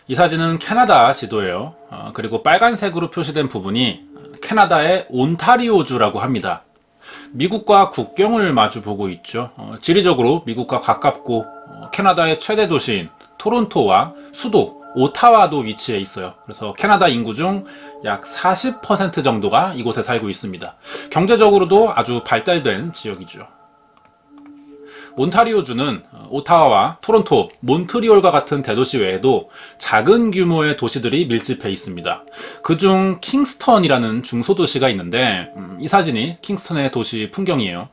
이 사진은 캐나다 지도예요. 그리고 빨간색으로 표시된 부분이 캐나다의 온타리오주라고 합니다. 미국과 국경을 마주 보고 있죠. 지리적으로 미국과 가깝고 캐나다의 최대 도시인 토론토와 수도 오타와도 위치해 있어요. 그래서 캐나다 인구 중 약 40% 정도가 이곳에 살고 있습니다. 경제적으로도 아주 발달된 지역이죠. 온타리오주는 오타와와 토론토, 몬트리올과 같은 대도시 외에도 작은 규모의 도시들이 밀집해 있습니다. 그중 킹스턴이라는 중소도시가 있는데 이 사진이 킹스턴의 도시 풍경이에요.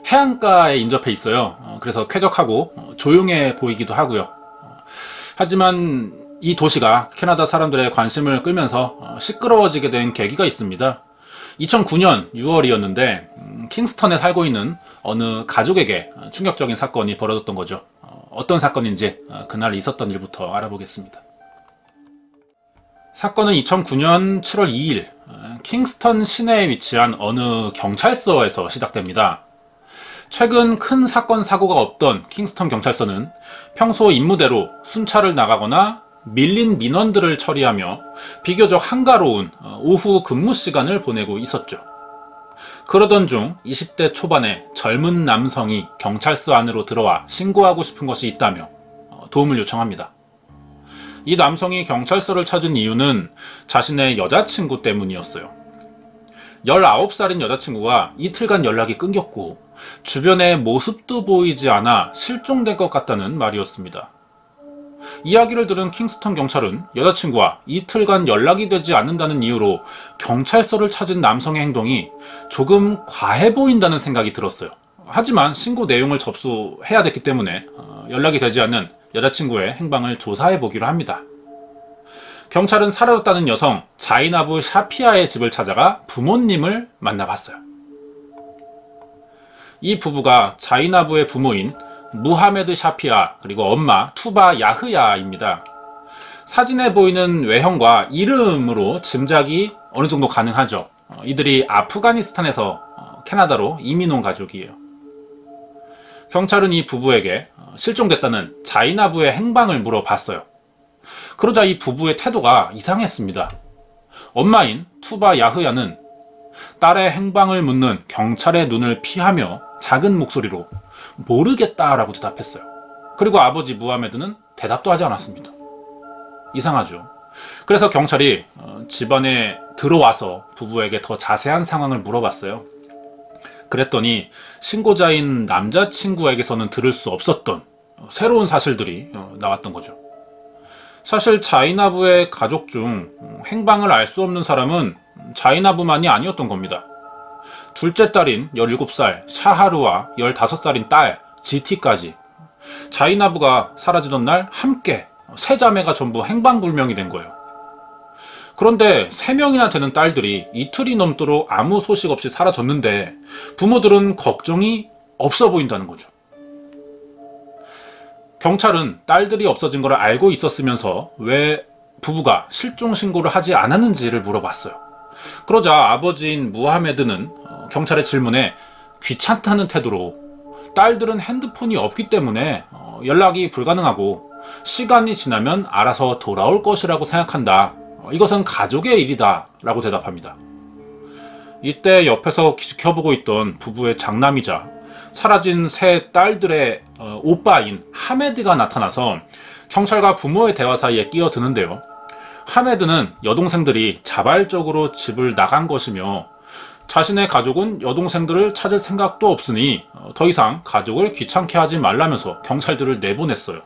해안가에 인접해 있어요. 그래서 쾌적하고 조용해 보이기도 하고요. 하지만 이 도시가 캐나다 사람들의 관심을 끌면서 시끄러워지게 된 계기가 있습니다. 2009년 6월이었는데 킹스턴에 살고 있는 어느 가족에게 충격적인 사건이 벌어졌던 거죠. 어떤 사건인지 그날 있었던 일부터 알아보겠습니다. 사건은 2009년 7월 2일 킹스턴 시내에 위치한 어느 경찰서에서 시작됩니다. 최근 큰 사건 사고가 없던 킹스턴 경찰서는 평소 임무대로 순찰을 나가거나 밀린 민원들을 처리하며 비교적 한가로운 오후 근무 시간을 보내고 있었죠. 그러던 중 20대 초반의 젊은 남성이 경찰서 안으로 들어와 신고하고 싶은 것이 있다며 도움을 요청합니다. 이 남성이 경찰서를 찾은 이유는 자신의 여자친구 때문이었어요. 19살인 여자친구가 이틀간 연락이 끊겼고 주변에 모습도 보이지 않아 실종된 것 같다는 말이었습니다. 이야기를 들은 킹스턴 경찰은 여자친구와 이틀간 연락이 되지 않는다는 이유로 경찰서를 찾은 남성의 행동이 조금 과해 보인다는 생각이 들었어요. 하지만 신고 내용을 접수해야 됐기 때문에 연락이 되지 않는 여자친구의 행방을 조사해 보기로 합니다. 경찰은 사라졌다는 여성 자이나브 샤피아의 집을 찾아가 부모님을 만나봤어요. 이 부부가 자이나브의 부모인 무하메드 샤피아 그리고 엄마 투바 야흐야입니다. 사진에 보이는 외형과 이름으로 짐작이 어느 정도 가능하죠. 이들이 아프가니스탄에서 캐나다로 이민 온 가족이에요. 경찰은 이 부부에게 실종됐다는 자이나브의 행방을 물어봤어요. 그러자 이 부부의 태도가 이상했습니다. 엄마인 투바 야흐야는 딸의 행방을 묻는 경찰의 눈을 피하며 작은 목소리로 모르겠다라고 대답했어요. 그리고 아버지 무하메드는 대답도 하지 않았습니다. 이상하죠. 그래서 경찰이 집안에 들어와서 부부에게 더 자세한 상황을 물어봤어요. 그랬더니 신고자인 남자친구에게서는 들을 수 없었던 새로운 사실들이 나왔던 거죠. 사실 자이나브의 가족 중 행방을 알 수 없는 사람은 자이나브만이 아니었던 겁니다. 둘째 딸인 17살 샤하루와 15살인 딸 지티까지 자이나브가 사라지던 날 함께 세 자매가 전부 행방불명이 된 거예요. 그런데 3명이나 되는 딸들이 이틀이 넘도록 아무 소식 없이 사라졌는데 부모들은 걱정이 없어 보인다는 거죠. 경찰은 딸들이 없어진 걸 알고 있었으면서 왜 부부가 실종 신고를 하지 않았는지를 물어봤어요. 그러자 아버지인 무하메드는 경찰의 질문에 귀찮다는 태도로 딸들은 핸드폰이 없기 때문에 연락이 불가능하고 시간이 지나면 알아서 돌아올 것이라고 생각한다. 이것은 가족의 일이다 라고 대답합니다. 이때 옆에서 지켜보고 있던 부부의 장남이자 사라진 세 딸들의 오빠인 하메드가 나타나서 경찰과 부모의 대화 사이에 끼어드는데요. 하메드는 여동생들이 자발적으로 집을 나간 것이며 자신의 가족은 여동생들을 찾을 생각도 없으니 더 이상 가족을 귀찮게 하지 말라면서 경찰들을 내보냈어요.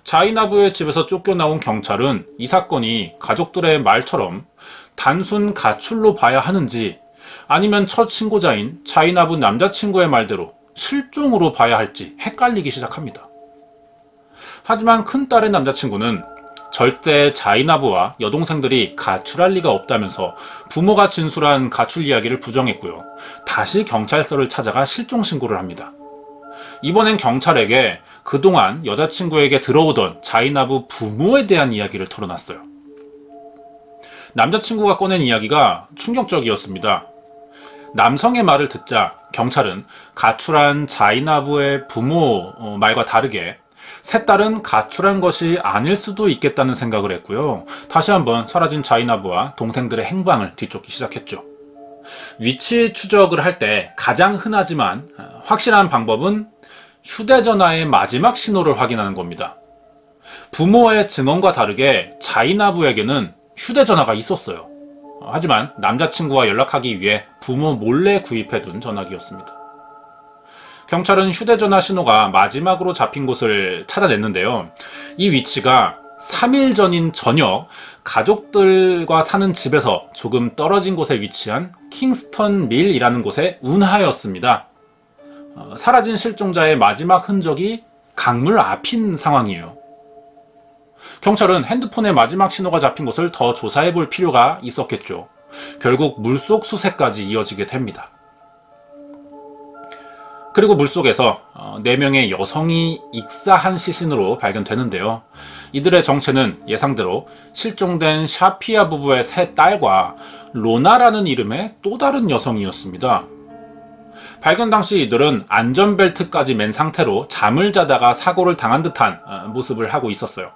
자이나브의 집에서 쫓겨나온 경찰은 이 사건이 가족들의 말처럼 단순 가출로 봐야 하는지 아니면 첫 신고자인 자이나브 남자친구의 말대로 실종으로 봐야 할지 헷갈리기 시작합니다. 하지만 큰딸의 남자친구는 절대 자이나브와 여동생들이 가출할 리가 없다면서 부모가 진술한 가출 이야기를 부정했고요. 다시 경찰서를 찾아가 실종 신고를 합니다. 이번엔 경찰에게 그동안 여자친구에게 들어오던 자이나브 부모에 대한 이야기를 털어놨어요. 남자친구가 꺼낸 이야기가 충격적이었습니다. 남성의 말을 듣자 경찰은 가출한 자이나브의 부모 말과 다르게 세 딸은 가출한 것이 아닐 수도 있겠다는 생각을 했고요. 다시 한번 사라진 자이나브와 동생들의 행방을 뒤쫓기 시작했죠. 위치 추적을 할 때 가장 흔하지만 확실한 방법은 휴대전화의 마지막 신호를 확인하는 겁니다. 부모의 증언과 다르게 자이나브에게는 휴대전화가 있었어요. 하지만 남자친구와 연락하기 위해 부모 몰래 구입해둔 전화기였습니다. 경찰은 휴대전화 신호가 마지막으로 잡힌 곳을 찾아냈는데요. 이 위치가 3일 전인 저녁 가족들과 사는 집에서 조금 떨어진 곳에 위치한 킹스턴 밀이라는 곳의 운하였습니다. 사라진 실종자의 마지막 흔적이 강물 앞인 상황이에요. 경찰은 핸드폰의 마지막 신호가 잡힌 곳을 더 조사해 볼 필요가 있었겠죠. 결국 물속 수색까지 이어지게 됩니다. 그리고 물속에서 4명의 여성이 익사한 시신으로 발견되는데요. 이들의 정체는 예상대로 실종된 샤피아 부부의 3딸과 로나라는 이름의 또 다른 여성이었습니다. 발견 당시 이들은 안전벨트까지 맨 상태로 잠을 자다가 사고를 당한 듯한 모습을 하고 있었어요.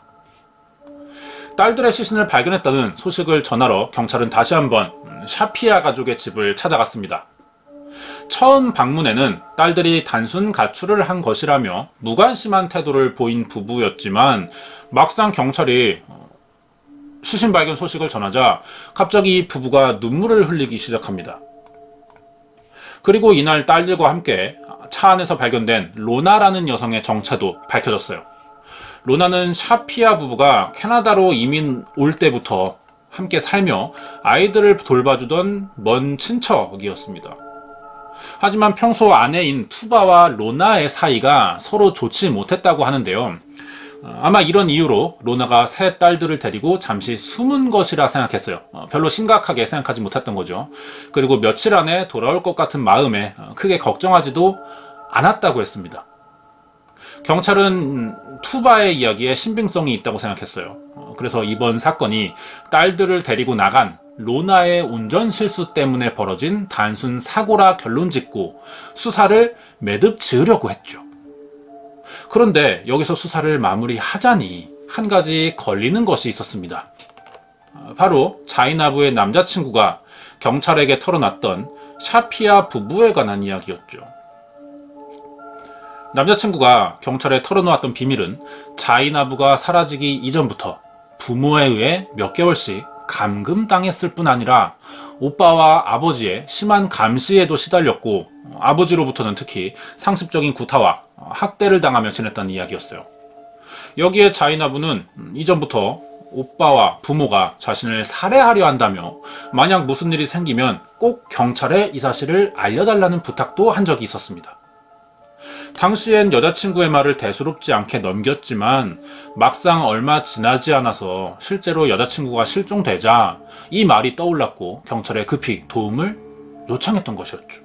딸들의 시신을 발견했다는 소식을 전하러 경찰은 다시 한번 샤피아 가족의 집을 찾아갔습니다. 처음 방문에는 딸들이 단순 가출을 한 것이라며 무관심한 태도를 보인 부부였지만 막상 경찰이 시신 발견 소식을 전하자 갑자기 부부가 눈물을 흘리기 시작합니다. 그리고 이날 딸들과 함께 차 안에서 발견된 로나라는 여성의 정체도 밝혀졌어요. 로나는 샤피아 부부가 캐나다로 이민 올 때부터 함께 살며 아이들을 돌봐주던 먼 친척이었습니다. 하지만 평소 아내인 투바와 로나의 사이가 서로 좋지 못했다고 하는데요. 아마 이런 이유로 로나가 3딸들을 데리고 잠시 숨은 것이라 생각했어요. 별로 심각하게 생각하지 못했던 거죠. 그리고 며칠 안에 돌아올 것 같은 마음에 크게 걱정하지도 않았다고 했습니다. 경찰은 투바의 이야기에 신빙성이 있다고 생각했어요. 그래서 이번 사건이 딸들을 데리고 나간 로나의 운전 실수 때문에 벌어진 단순 사고라 결론 짓고 수사를 매듭 지으려고 했죠. 그런데 여기서 수사를 마무리하자니 한 가지 걸리는 것이 있었습니다. 바로 자이나브의 남자친구가 경찰에게 털어놨던 샤피아 부부에 관한 이야기였죠. 남자친구가 경찰에 털어놓았던 비밀은 자이나브가 사라지기 이전부터 부모에 의해 몇 개월씩 감금당했을 뿐 아니라 오빠와 아버지의 심한 감시에도 시달렸고 아버지로부터는 특히 상습적인 구타와 학대를 당하며 지냈다는 이야기였어요. 여기에 자이나브는 이전부터 오빠와 부모가 자신을 살해하려 한다며 만약 무슨 일이 생기면 꼭 경찰에 이 사실을 알려달라는 부탁도 한 적이 있었습니다. 당시엔 여자친구의 말을 대수롭지 않게 넘겼지만 막상 얼마 지나지 않아서 실제로 여자친구가 실종되자 이 말이 떠올랐고 경찰에 급히 도움을 요청했던 것이었죠.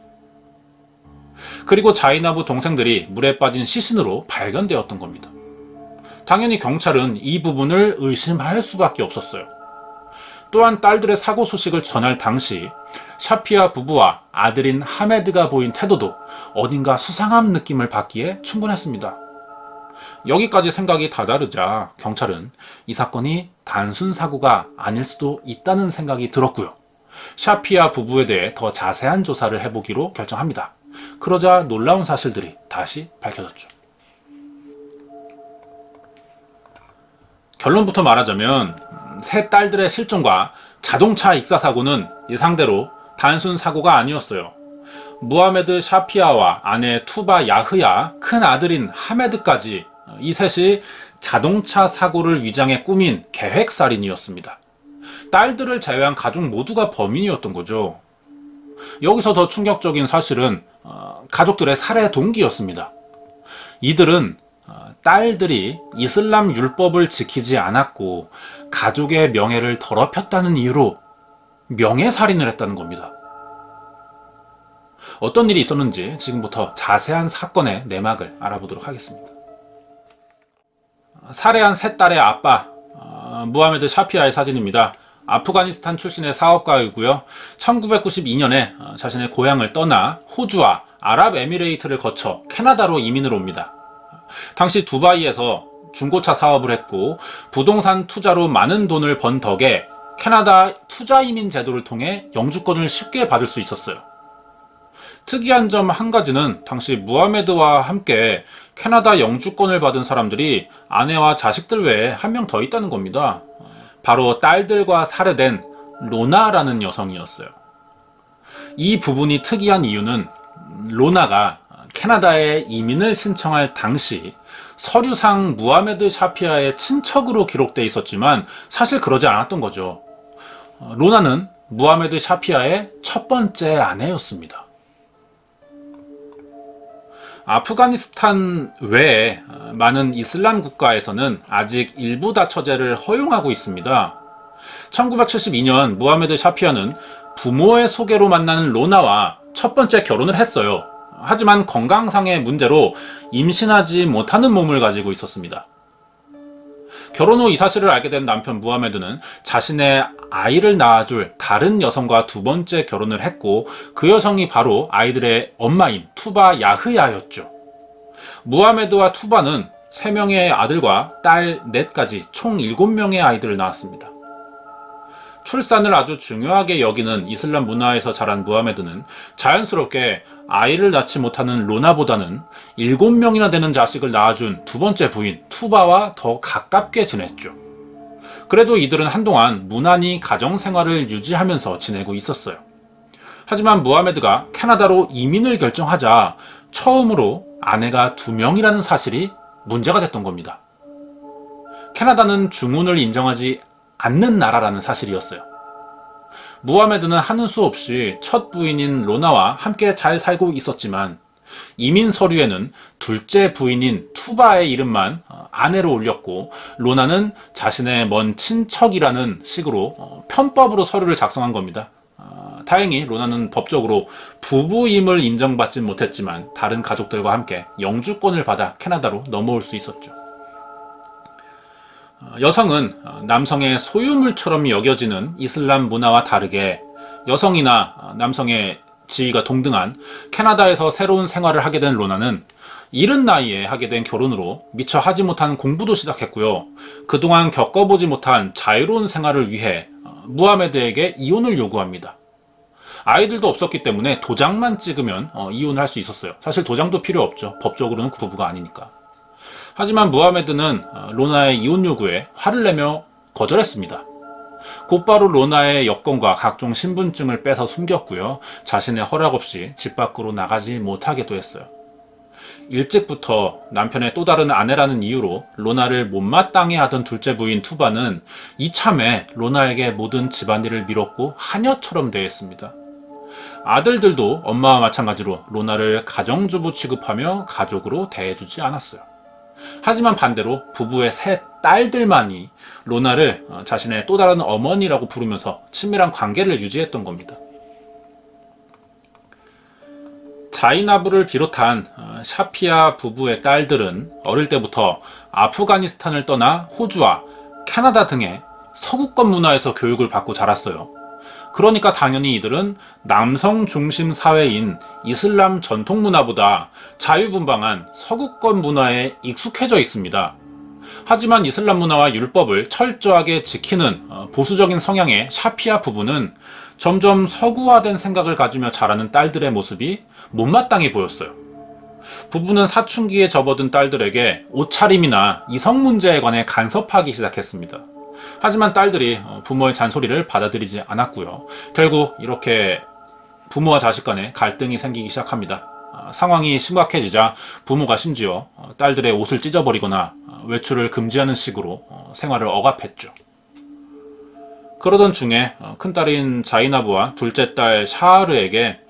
그리고 자이나브 동생들이 물에 빠진 시신으로 발견되었던 겁니다. 당연히 경찰은 이 부분을 의심할 수밖에 없었어요. 또한 딸들의 사고 소식을 전할 당시 샤피아 부부와 아들인 하메드가 보인 태도도 어딘가 수상한 느낌을 받기에 충분했습니다. 여기까지 생각이 다다르자 경찰은 이 사건이 단순 사고가 아닐 수도 있다는 생각이 들었고요. 샤피아 부부에 대해 더 자세한 조사를 해보기로 결정합니다. 그러자 놀라운 사실들이 다시 밝혀졌죠. 결론부터 말하자면 3딸들의 실종과 자동차 익사 사고는 예상대로 단순 사고가 아니었어요. 무하메드 샤피아와 아내 투바 야흐야, 큰 아들인 하메드까지 이 셋이 자동차 사고를 위장해 꾸민 계획살인이었습니다. 딸들을 제외한 가족 모두가 범인이었던 거죠. 여기서 더 충격적인 사실은 가족들의 살해 동기였습니다. 이들은 딸들이 이슬람 율법을 지키지 않았고 가족의 명예를 더럽혔다는 이유로 명예살인을 했다는 겁니다. 어떤 일이 있었는지 지금부터 자세한 사건의 내막을 알아보도록 하겠습니다. 살해한 3딸의 아빠 무하메드 샤피아의 사진입니다. 아프가니스탄 출신의 사업가이고요. 1992년에 자신의 고향을 떠나 호주와 아랍에미레이트를 거쳐 캐나다로 이민을 옵니다. 당시 두바이에서 중고차 사업을 했고 부동산 투자로 많은 돈을 번 덕에 캐나다 투자이민 제도를 통해 영주권을 쉽게 받을 수 있었어요. 특이한 점 한 가지는 당시 무하메드와 함께 캐나다 영주권을 받은 사람들이 아내와 자식들 외에 한 명 더 있다는 겁니다. 바로 딸들과 살해된 로나라는 여성이었어요. 이 부분이 특이한 이유는 로나가 캐나다에 이민을 신청할 당시 서류상 무하메드 샤피아의 친척으로 기록되어 있었지만 사실 그러지 않았던 거죠. 로나는 무하메드 샤피아의 첫 번째 아내였습니다. 아프가니스탄 외에 많은 이슬람 국가에서는 아직 일부 다처제를 허용하고 있습니다. 1972년 무하메드 샤피아는 부모의 소개로 만나는 로나와 첫 번째 결혼을 했어요. 하지만 건강상의 문제로 임신하지 못하는 몸을 가지고 있었습니다. 결혼 후 이 사실을 알게 된 남편 무하메드는 자신의 아이를 낳아줄 다른 여성과 두 번째 결혼을 했고 그 여성이 바로 아이들의 엄마인 투바 야흐야였죠. 무하메드와 투바는 3명의 아들과 딸 4까지 총 7명의 아이들을 낳았습니다. 출산을 아주 중요하게 여기는 이슬람 문화에서 자란 무하메드는 자연스럽게 아이를 낳지 못하는 로나보다는 7명이나 되는 자식을 낳아준 두 번째 부인 투바와 더 가깝게 지냈죠. 그래도 이들은 한동안 무난히 가정생활을 유지하면서 지내고 있었어요. 하지만 무하메드가 캐나다로 이민을 결정하자 처음으로 아내가 2명이라는 사실이 문제가 됐던 겁니다. 캐나다는 중혼을 인정하지 않는 나라라는 사실이었어요. 무하메드는 하는 수 없이 첫 부인인 로나와 함께 잘 살고 있었지만 이민 서류에는 둘째 부인인 투바의 이름만 아내로 올렸고 로나는 자신의 먼 친척이라는 식으로 편법으로 서류를 작성한 겁니다. 다행히 로나는 법적으로 부부임을 인정받지 못했지만 다른 가족들과 함께 영주권을 받아 캐나다로 넘어올 수 있었죠. 여성은 남성의 소유물처럼 여겨지는 이슬람 문화와 다르게 여성이나 남성의 지위가 동등한 캐나다에서 새로운 생활을 하게 된 로나는 이른 나이에 하게 된 결혼으로 미처 하지 못한 공부도 시작했고요. 그동안 겪어보지 못한 자유로운 생활을 위해 무하메드에게 이혼을 요구합니다. 아이들도 없었기 때문에 도장만 찍으면 이혼할 수 있었어요. 사실 도장도 필요 없죠. 법적으로는 부부가 아니니까. 하지만 무하메드는 로나의 이혼 요구에 화를 내며 거절했습니다. 곧바로 로나의 여권과 각종 신분증을 빼서 숨겼고요. 자신의 허락 없이 집 밖으로 나가지 못하게도 했어요. 일찍부터 남편의 또 다른 아내라는 이유로 로나를 못마땅해 하던 둘째 부인 투바는 이참에 로나에게 모든 집안일을 밀었고 하녀처럼 대했습니다. 아들들도 엄마와 마찬가지로 로나를 가정주부 취급하며 가족으로 대해주지 않았어요. 하지만 반대로 부부의 세 딸들만이 로나를 자신의 또 다른 어머니라고 부르면서 친밀한 관계를 유지했던 겁니다. 자이나브를 비롯한 샤피아 부부의 딸들은 어릴 때부터 아프가니스탄을 떠나 호주와 캐나다 등의 서구권 문화에서 교육을 받고 자랐어요. 그러니까 당연히 이들은 남성 중심 사회인 이슬람 전통 문화보다 자유분방한 서구권 문화에 익숙해져 있습니다. 하지만 이슬람 문화와 율법을 철저하게 지키는 보수적인 성향의 샤피아 부부는 점점 서구화된 생각을 가지며 자라는 딸들의 모습이 못마땅해 보였어요. 부부는 사춘기에 접어든 딸들에게 옷차림이나 이성 문제에 관해 간섭하기 시작했습니다. 하지만 딸들이 부모의 잔소리를 받아들이지 않았고요. 결국 이렇게 부모와 자식 간에 갈등이 생기기 시작합니다. 상황이 심각해지자 부모가 심지어 딸들의 옷을 찢어버리거나 외출을 금지하는 식으로 생활을 억압했죠. 그러던 중에 큰딸인 자이나브와 둘째 딸 샤르에게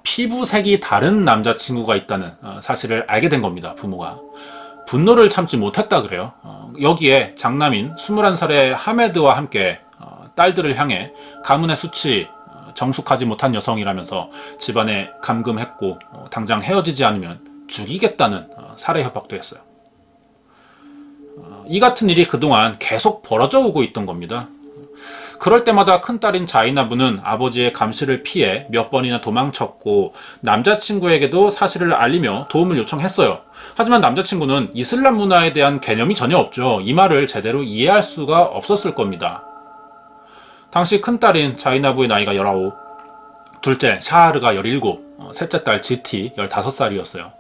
피부색이 다른 남자친구가 있다는 사실을 알게 된 겁니다. 부모가. 분노를 참지 못했다 그래요. 여기에 장남인 21살의 하메드와 함께 딸들을 향해 가문의 수치, 정숙하지 못한 여성이라면서 집안에 감금했고 당장 헤어지지 않으면 죽이겠다는 살해 협박도 했어요. 이 같은 일이 그동안 계속 벌어져 오고 있던 겁니다. 그럴 때마다 큰딸인 자이나브는 아버지의 감시를 피해 몇 번이나 도망쳤고 남자친구에게도 사실을 알리며 도움을 요청했어요. 하지만 남자친구는 이슬람 문화에 대한 개념이 전혀 없죠. 이 말을 제대로 이해할 수가 없었을 겁니다. 당시 큰딸인 자이나브의 나이가 19, 둘째 샤하르가 17, 셋째 딸 지티 15살이었어요.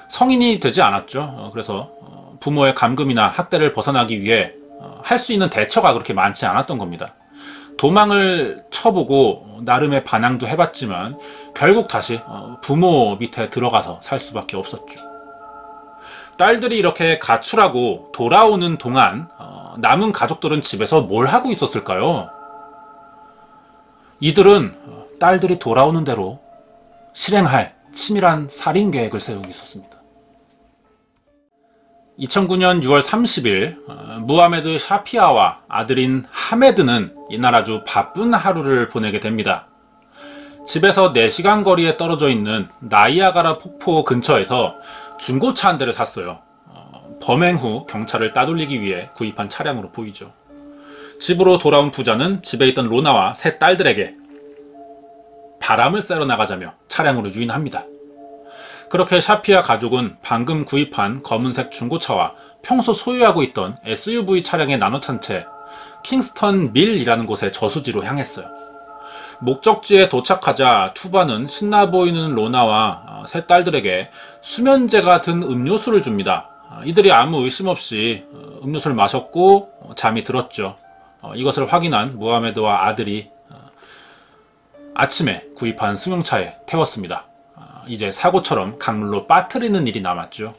성인이 되지 않았죠. 그래서 부모의 감금이나 학대를 벗어나기 위해 할 수 있는 대처가 그렇게 많지 않았던 겁니다. 도망을 쳐보고 나름의 반항도 해봤지만 결국 다시 부모 밑에 들어가서 살 수밖에 없었죠. 딸들이 이렇게 가출하고 돌아오는 동안 남은 가족들은 집에서 뭘 하고 있었을까요? 이들은 딸들이 돌아오는 대로 실행할 치밀한 살인 계획을 세우고 있었습니다. 2009년 6월 30일 무하메드 샤피아와 아들인 하메드는 이날 아주 바쁜 하루를 보내게 됩니다. 집에서 4시간 거리에 떨어져 있는 나이아가라 폭포 근처에서 중고차 한 대를 샀어요. 범행 후 경찰을 따돌리기 위해 구입한 차량으로 보이죠. 집으로 돌아온 부자는 집에 있던 로나와 세 딸들에게 바람을 쐬러 나가자며 차량으로 유인합니다. 그렇게 샤피아 가족은 방금 구입한 검은색 중고차와 평소 소유하고 있던 SUV 차량에 나눠 찬 채 킹스턴 밀이라는 곳의 저수지로 향했어요. 목적지에 도착하자 투바는 신나 보이는 로나와 세 딸들에게 수면제가 든 음료수를 줍니다. 이들이 아무 의심 없이 음료수를 마셨고 잠이 들었죠. 이것을 확인한 무하메드와 아들이 아침에 구입한 승용차에 태웠습니다. 이제 사고처럼 강물로 빠뜨리는 일이 남았죠.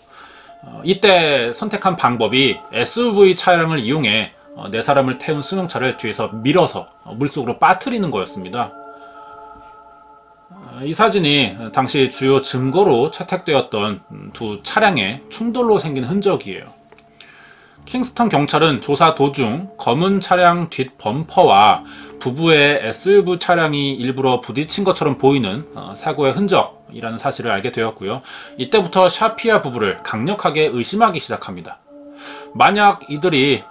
이때 선택한 방법이 SUV 차량을 이용해 4사람을 태운 승용차를 뒤에서 밀어서 물속으로 빠뜨리는 거였습니다. 이 사진이 당시 주요 증거로 채택되었던 두 차량의 충돌로 생긴 흔적이에요. 킹스턴 경찰은 조사 도중 검은 차량 뒷 범퍼와 부부의 SUV 차량이 일부러 부딪힌 것처럼 보이는 사고의 흔적이라는 사실을 알게 되었고요. 이때부터 샤피아 부부를 강력하게 의심하기 시작합니다. 만약 이들이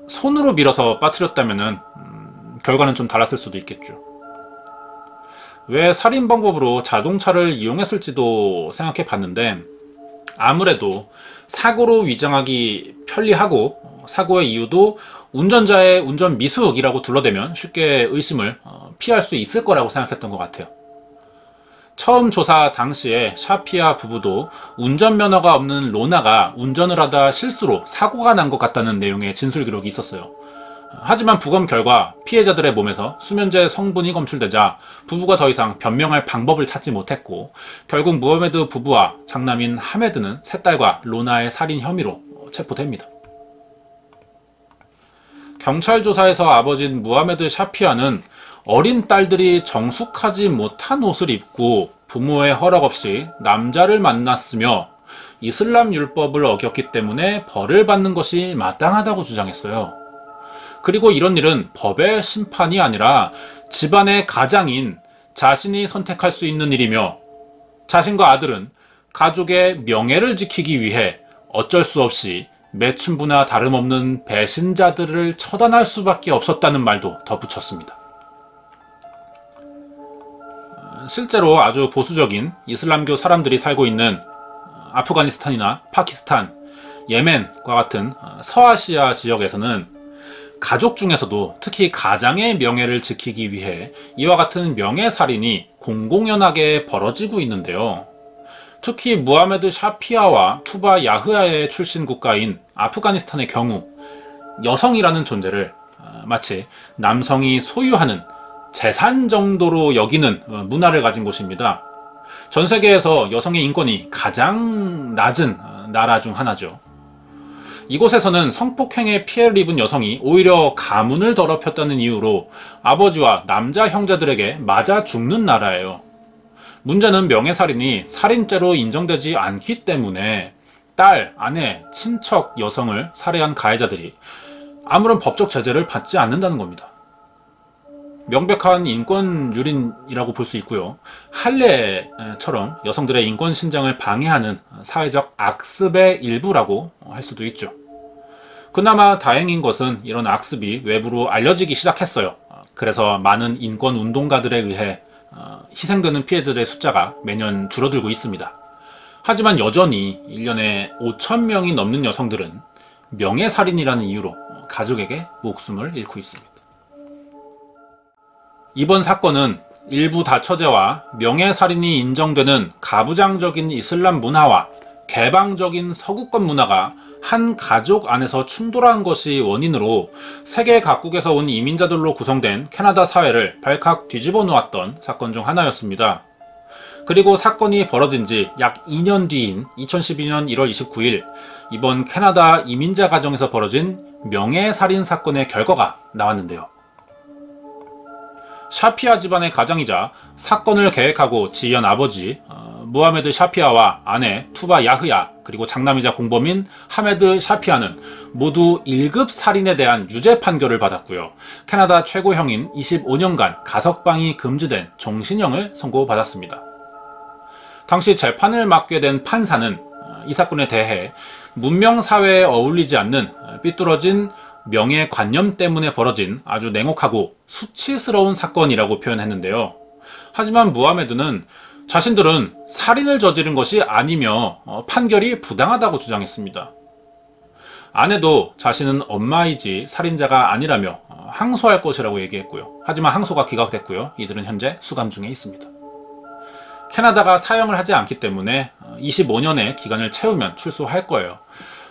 손으로 밀어서 빠뜨렸다면 결과는 좀 달랐을 수도 있겠죠. 왜 살인 방법으로 자동차를 이용했을지도 생각해 봤는데 아무래도 사고로 위장하기 편리하고 사고의 이유도 운전자의 운전 미숙이라고 둘러대면 쉽게 의심을 피할 수 있을 거라고 생각했던 것 같아요. 처음 조사 당시에 샤피아 부부도 운전면허가 없는 로나가 운전을 하다 실수로 사고가 난 것 같다는 내용의 진술 기록이 있었어요. 하지만 부검 결과 피해자들의 몸에서 수면제 성분이 검출되자 부부가 더 이상 변명할 방법을 찾지 못했고 결국 무하메드 부부와 장남인 하메드는 세 딸과 로나의 살인 혐의로 체포됩니다. 경찰 조사에서 아버지인 무하메드 샤피아는 어린 딸들이 정숙하지 못한 옷을 입고 부모의 허락 없이 남자를 만났으며 이슬람 율법을 어겼기 때문에 벌을 받는 것이 마땅하다고 주장했어요. 그리고 이런 일은 법의 심판이 아니라 집안의 가장인 자신이 선택할 수 있는 일이며 자신과 아들은 가족의 명예를 지키기 위해 어쩔 수 없이 매춘부나 다름없는 배신자들을 처단할 수밖에 없었다는 말도 덧붙였습니다. 실제로 아주 보수적인 이슬람교 사람들이 살고 있는 아프가니스탄이나 파키스탄, 예멘과 같은 서아시아 지역에서는 가족 중에서도 특히 가장의 명예를 지키기 위해 이와 같은 명예살인이 공공연하게 벌어지고 있는데요. 특히 무하메드 샤피아와 투바 야흐야의 출신 국가인 아프가니스탄의 경우 여성이라는 존재를 마치 남성이 소유하는 재산 정도로 여기는 문화를 가진 곳입니다. 전 세계에서 여성의 인권이 가장 낮은 나라 중 하나죠. 이곳에서는 성폭행에 피해를 입은 여성이 오히려 가문을 더럽혔다는 이유로 아버지와 남자 형제들에게 맞아 죽는 나라예요. 문제는 명예살인이 살인죄로 인정되지 않기 때문에 딸, 아내, 친척 여성을 살해한 가해자들이 아무런 법적 제재를 받지 않는다는 겁니다. 명백한 인권 유린이라고 볼 수 있고요. 할례처럼 여성들의 인권 신장을 방해하는 사회적 악습의 일부라고 할 수도 있죠. 그나마 다행인 것은 이런 악습이 외부로 알려지기 시작했어요. 그래서 많은 인권 운동가들에 의해 희생되는 피해자들의 숫자가 매년 줄어들고 있습니다. 하지만 여전히 1년에 5,000명이 넘는 여성들은 명예살인이라는 이유로 가족에게 목숨을 잃고 있습니다. 이번 사건은 일부 다처제와 명예살인이 인정되는 가부장적인 이슬람 문화와 개방적인 서구권 문화가 한 가족 안에서 충돌한 것이 원인으로 세계 각국에서 온 이민자들로 구성된 캐나다 사회를 발칵 뒤집어 놓았던 사건 중 하나였습니다. 그리고 사건이 벌어진 지 약 2년 뒤인 2012년 1월 29일 이번 캐나다 이민자 가정에서 벌어진 명예살인 사건의 결과가 나왔는데요. 샤피아 집안의 가장이자 사건을 계획하고 지휘한 아버지 무하메드 샤피아와 아내 투바 야흐야 그리고 장남이자 공범인 하메드 샤피아는 모두 1급 살인에 대한 유죄 판결을 받았고요. 캐나다 최고형인 25년간 가석방이 금지된 종신형을 선고받았습니다. 당시 재판을 맡게 된 판사는 이 사건에 대해 문명사회에 어울리지 않는 삐뚤어진 명예관념 때문에 벌어진 아주 냉혹하고 수치스러운 사건이라고 표현했는데요. 하지만 무하메드는 자신들은 살인을 저지른 것이 아니며 판결이 부당하다고 주장했습니다. 아내도 자신은 엄마이지 살인자가 아니라며 항소할 것이라고 얘기했고요. 하지만 항소가 기각됐고요. 이들은 현재 수감 중에 있습니다. 캐나다가 사형을 하지 않기 때문에 25년의 기간을 채우면 출소할 거예요.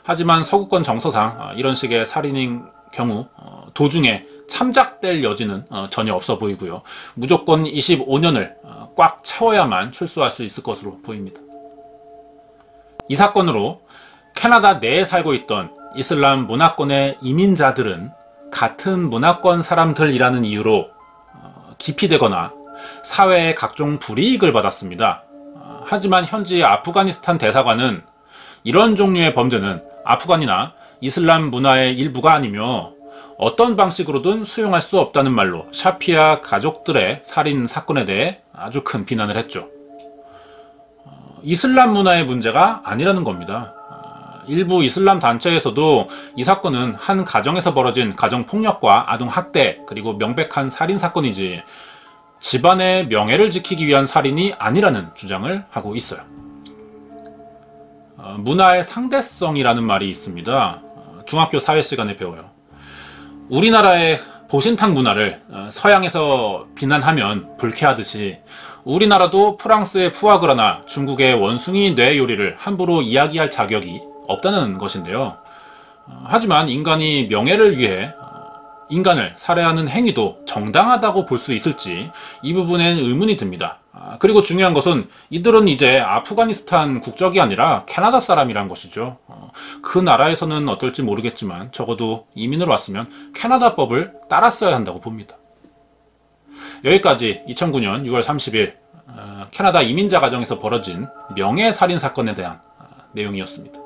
하지만 서구권 정서상 이런 식의 살인인 경우 도중에 참작될 여지는 전혀 없어 보이고요. 무조건 25년을 꽉 채워야만 출소할 수 있을 것으로 보입니다. 이 사건으로 캐나다 내에 살고 있던 이슬람 문화권의 이민자들은 같은 문화권 사람들이라는 이유로 기피되거나 사회의 각종 불이익을 받았습니다. 하지만 현지 아프가니스탄 대사관은 이런 종류의 범죄는 아프간이나 이슬람 문화의 일부가 아니며 어떤 방식으로든 수용할 수 없다는 말로 샤피아 가족들의 살인 사건에 대해 아주 큰 비난을 했죠. 이슬람 문화의 문제가 아니라는 겁니다. 일부 이슬람 단체에서도 이 사건은 한 가정에서 벌어진 가정폭력과 아동학대 그리고 명백한 살인 사건이지 집안의 명예를 지키기 위한 살인이 아니라는 주장을 하고 있어요. 문화의 상대성이라는 말이 있습니다. 중학교 사회 시간에 배워요. 우리나라의 보신탕 문화를 서양에서 비난하면 불쾌하듯이 우리나라도 프랑스의 푸아그라나 중국의 원숭이 뇌 요리를 함부로 이야기할 자격이 없다는 것인데요. 하지만 인간이 명예를 위해 인간을 살해하는 행위도 정당하다고 볼 수 있을지 이 부분엔 의문이 듭니다. 그리고 중요한 것은 이들은 이제 아프가니스탄 국적이 아니라 캐나다 사람이란 것이죠. 그 나라에서는 어떨지 모르겠지만 적어도 이민으로 왔으면 캐나다법을 따랐어야 한다고 봅니다. 여기까지 2009년 6월 30일 캐나다 이민자 가정에서 벌어진 명예살인 사건에 대한 내용이었습니다.